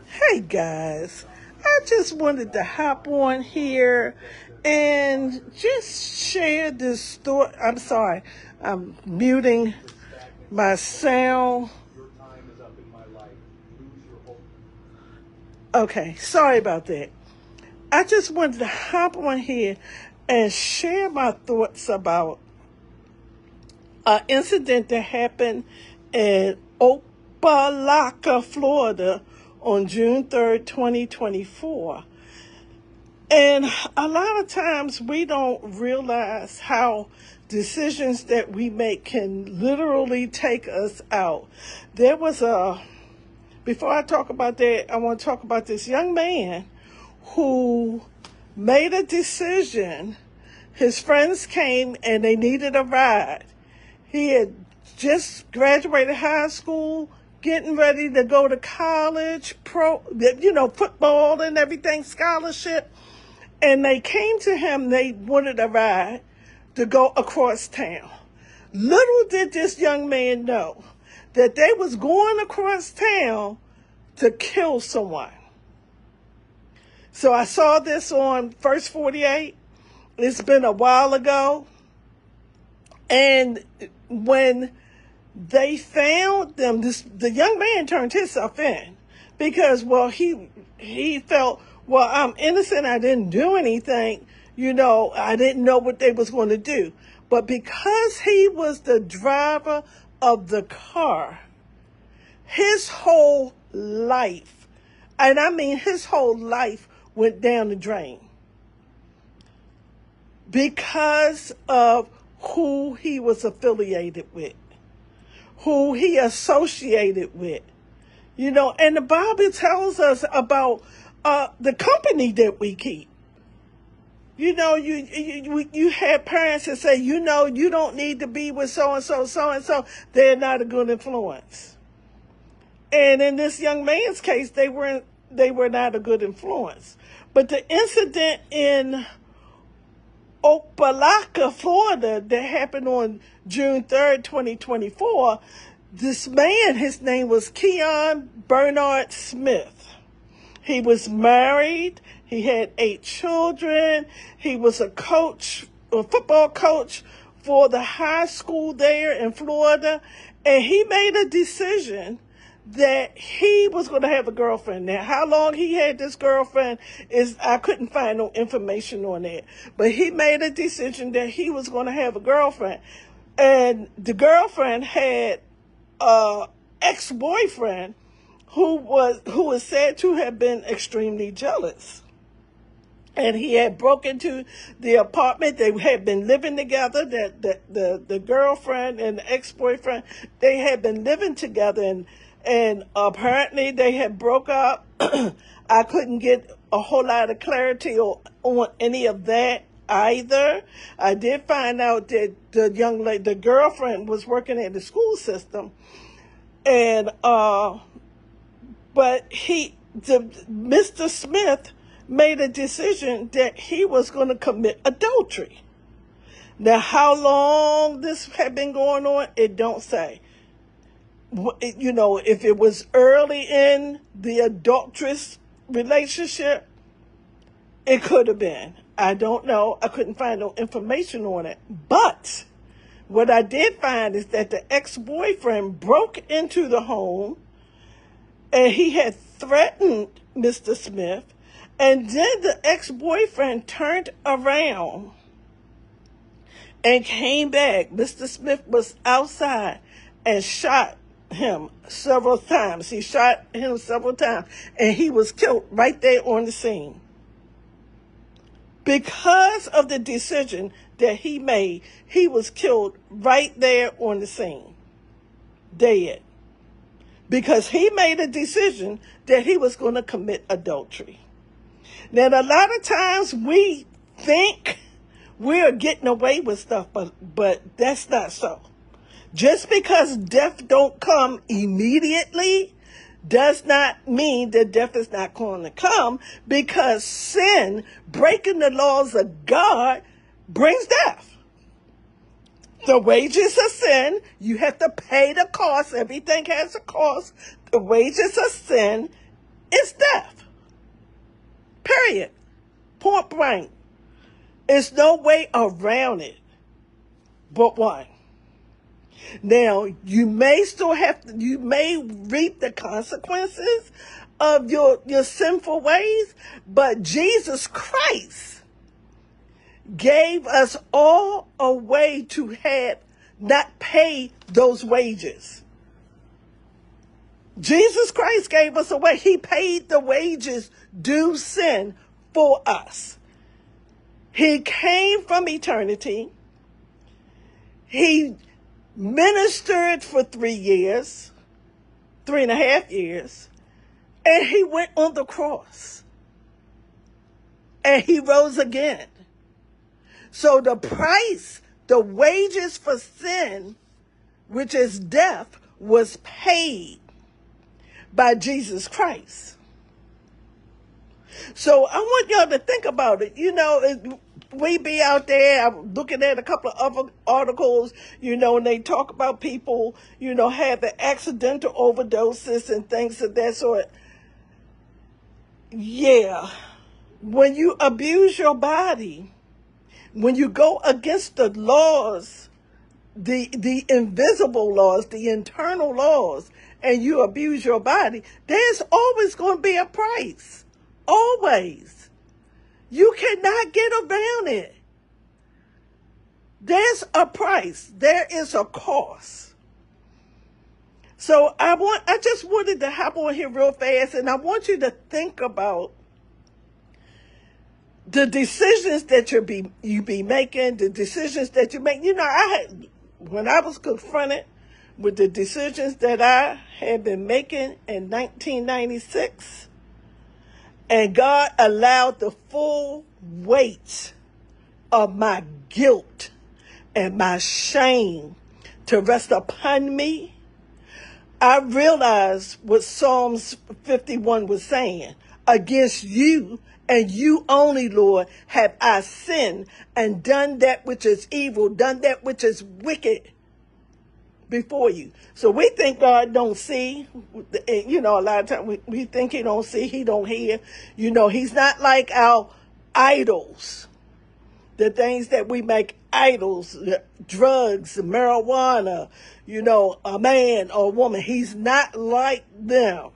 Hey guys, I just wanted to hop on here and just share this story. I'm sorry, I'm muting my sound. Okay, sorry about that. I just wanted to hop on here and share my thoughts about an incident that happened in Opelika, Florida on June 3rd, 2024. And a lot of times we don't realize how decisions that we make can literally take us out. Before I talk about that, I want to talk about this young man who made a decision. His friends came and they needed a ride. He had just graduated high school, getting ready to go to college, football and everything, scholarship. And they came to him, they wanted a ride to go across town. Little did this young man know that they was going across town to kill someone. So I saw this on First 48. It's been a while ago. And when they found them, the young man turned himself in because, he felt, I'm innocent. I didn't do anything. I didn't know what they was going to do. But because he was the driver of the car, his whole life, and I mean his whole life, went down the drain because of who he was affiliated with, who he associated with. And the Bible tells us about the company that we keep. You have parents that say, you don't need to be with so-and-so, so-and-so. They're not a good influence. And in this young man's case, they were not a good influence. But the incident in Opelika, Florida, that happened on June 3rd, 2024, this man, his name was Keon Bernard Smith. He was married. He had 8 children. He was a football coach for the high school there in Florida. And he made a decision that he was going to have a girlfriend. Now, how long he had this girlfriend I couldn't find no information on that. But he made a decision that he was going to have a girlfriend. And the girlfriend had an ex-boyfriend who was said to have been extremely jealous. And he had broken into the apartment. They had been living together. The girlfriend and the ex-boyfriend, they had been living together, and apparently they had broke up. I couldn't get a whole lot of clarity on any of that either. I did find out that the girlfriend was working in the school system, and but Mr. Smith made a decision that he was going to commit adultery. Now, how long this had been going on, it don't say. If it was early in the adulterous relationship, it could have been. I don't know. I couldn't find no information on it. But what I did find is that the ex-boyfriend broke into the home and he had threatened Mr. Smith. And then the ex-boyfriend turned around and came back. Mr. Smith was outside and shot him several times. He shot him several times, and he was killed right there on the scene. Because of the decision that he made, he was killed right there on the scene, dead. Because he made a decision that he was going to commit adultery. Now, a lot of times we think we're getting away with stuff, but that's not so. Just because death don't come immediately does not mean that death is not going to come, because sin, breaking the laws of God, brings death. The wages of sin, you have to pay the cost. Everything has a cost. The wages of sin It's death. Period. Point blank. There's no way around it but one. Now, you may reap the consequences of your sinful ways, but Jesus Christ gave us all a way to not pay those wages. Jesus Christ gave us a way. He paid the wages due sin for us. He came from eternity. He ministered for 3 years, 3.5 years, and he went on the cross. And he rose again. So the price, the wages for sin, which is death, was paid by Jesus Christ. So I want y'all to think about it. You know, we be out there, I'm looking at a couple of other articles, and they talk about people, having accidental overdoses and things of that sort. Yeah. When you abuse your body, when you go against the laws, the invisible laws, the internal laws, and you abuse your body, there's always going to be a price. Always. You cannot get around it. There's a price. There is a cost. So I just wanted to hop on here real fast, and I want you to think about the decisions that you be making, the decisions that you make. When I was confronted with the decisions that I had been making in 1996, and God allowed the full weight of my guilt and my shame to rest upon me, I realized what Psalms 51 was saying. Against you and you only, Lord, have I sinned and done that which is evil, done that which is wicked before you. So we think God don't see. A lot of times we think he don't see, he don't hear. He's not like our idols. The things that we make idols, drugs, marijuana, a man or a woman. He's not like them.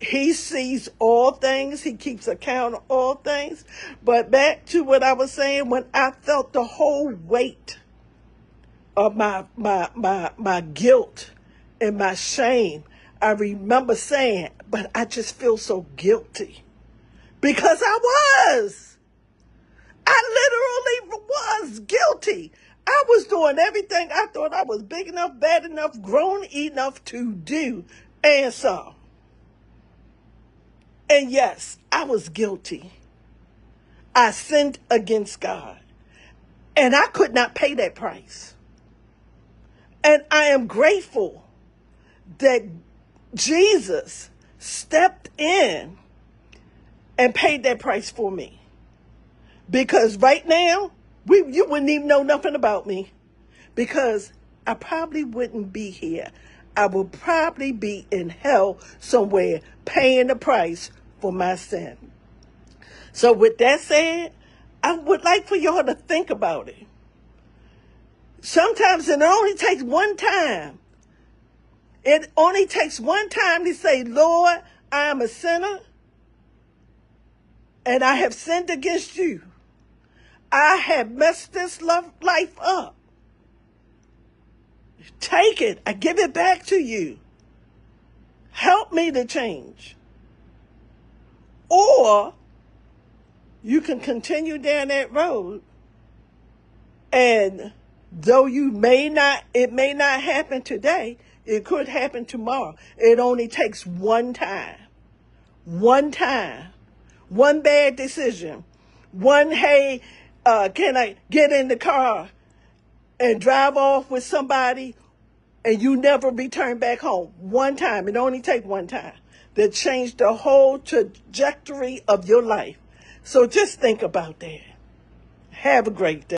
He sees all things. He keeps account of all things. But back to what I was saying, when I felt the whole weight of my guilt and my shame, I remember saying, but I just feel so guilty. Because I literally was guilty. I was doing everything I thought I was big enough, bad enough, grown enough to do, and some. And yes, I was guilty. I sinned against God. And I could not pay that price. And I am grateful that Jesus stepped in and paid that price for me. Because right now, you wouldn't even know nothing about me. Because I probably wouldn't be here. I would probably be in hell somewhere paying the price for my sin. So with that said, I would like for y'all to think about it. Sometimes it only takes one time. It only takes one time to say, Lord, I am a sinner and I have sinned against you. I have messed this life up. Take it. I give it back to you. Help me to change. Or you can continue down that road, and though it may not happen today, it could happen tomorrow. It only takes one time, one bad decision, hey, can I get in the car and drive off with somebody and you never return back home? One time. It only takes one time that changed the whole trajectory of your life. So just think about that. Have a great day.